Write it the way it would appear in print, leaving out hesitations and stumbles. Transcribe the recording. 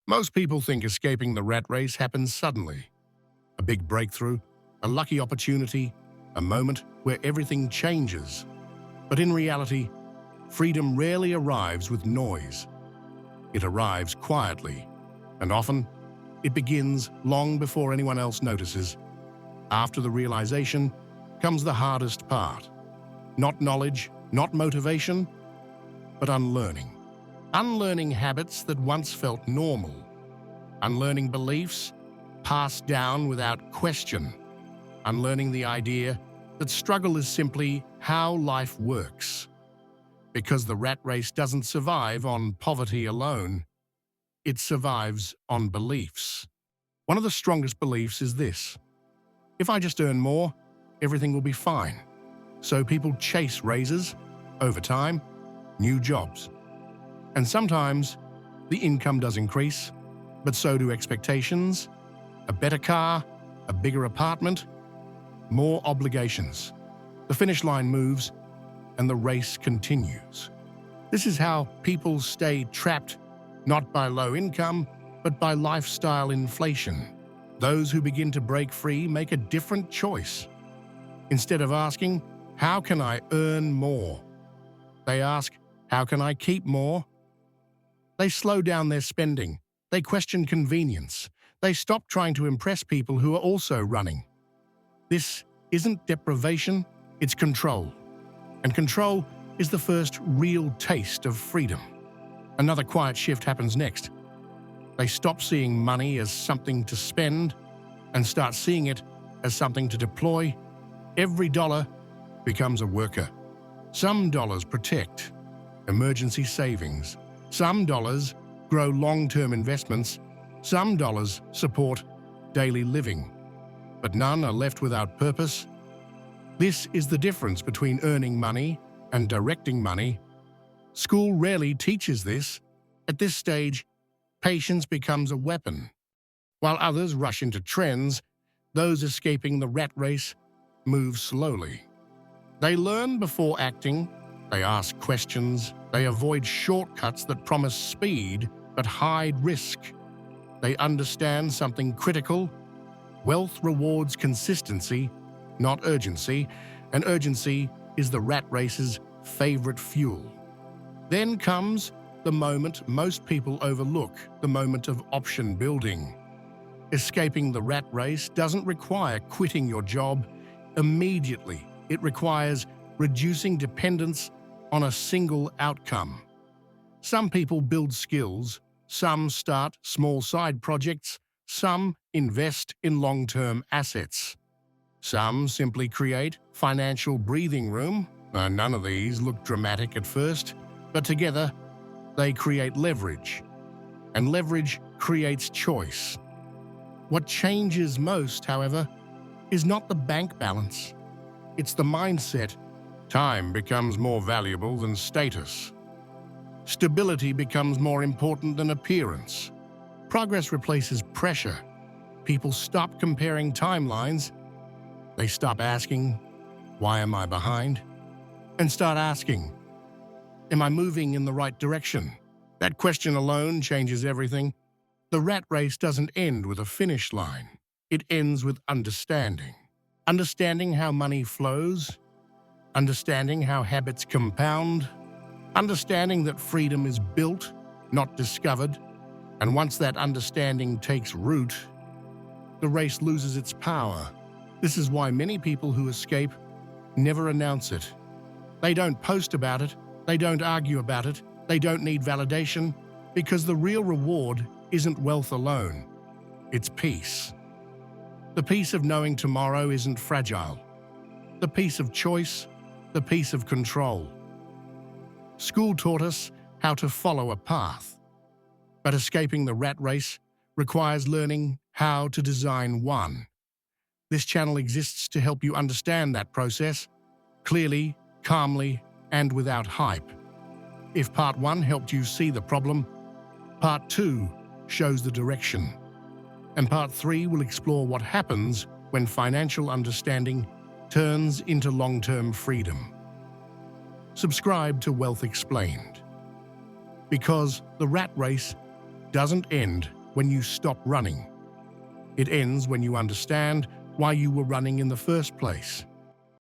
Most people think escaping the rat race happens suddenly. A big breakthrough, a lucky opportunity, a moment where everything changes. But in reality, freedom rarely arrives with noise. It arrives quietly, and often it begins long before anyone else notices. After the realization comes the hardest part. Not knowledge, not motivation, but unlearning. Unlearning habits that once felt normal. Unlearning beliefs passed down without question. Unlearning the idea that struggle is simply how life works. Because the rat race doesn't survive on poverty alone, it survives on beliefs. One of the strongest beliefs is this: if I just earn more, everything will be fine. So people chase raises, overtime, new jobs. And sometimes the income does increase, but so do expectations, a better car, a bigger apartment, more obligations. The finish line moves and the race continues. This is how people stay trapped, not by low income, but by lifestyle inflation. Those who begin to break free make a different choice. Instead of asking, how can I earn more? They ask, how can I keep more? They slow down their spending. They question convenience. They stop trying to impress people who are also running. This isn't deprivation, it's control. And control is the first real taste of freedom. Another quiet shift happens next. They stop seeing money as something to spend and start seeing it as something to deploy. Every dollar becomes a worker. Some dollars protect emergency savings. Some dollars grow long-term investments. Some dollars support daily living. But none are left without purpose. This is the difference between earning money and directing money. School rarely teaches this. At this stage, patience becomes a weapon. While others rush into trends, those escaping the rat race move slowly. They learn before acting, they ask questions, they avoid shortcuts that promise speed but hide risk. They understand something critical. Wealth rewards consistency, not urgency, and urgency is the rat race's favorite fuel. Then comes the moment most people overlook, the moment of option building. Escaping the rat race doesn't require quitting your job immediately. It requires reducing dependence on a single outcome. Some people build skills, some start small side projects, some invest in long-term assets. Some simply create financial breathing room. None of these look dramatic at first, but together they create leverage. And leverage creates choice. What changes most, however, is not the bank balance. It's the mindset. Time becomes more valuable than status. Stability becomes more important than appearance. Progress replaces pressure. People stop comparing timelines. They stop asking, why am I behind? And start asking, am I moving in the right direction? That question alone changes everything. The rat race doesn't end with a finish line. It ends with understanding. Understanding how money flows, understanding how habits compound, understanding that freedom is built, not discovered. And once that understanding takes root, the race loses its power. This is why many people who escape never announce it. They don't post about it, they don't argue about it, they don't need validation, because the real reward isn't wealth alone, it's peace. The peace of knowing tomorrow isn't fragile. The peace of choice, the peace of control. School taught us how to follow a path, but escaping the rat race requires learning how to design one. This channel exists to help you understand that process clearly, calmly, and without hype. If Part 1 helped you see the problem, Part 2 shows the direction. And Part 3 will explore what happens when financial understanding turns into long-term freedom. Subscribe to Wealth Explained, because the rat race doesn't end when you stop running. It ends when you understand why you were running in the first place.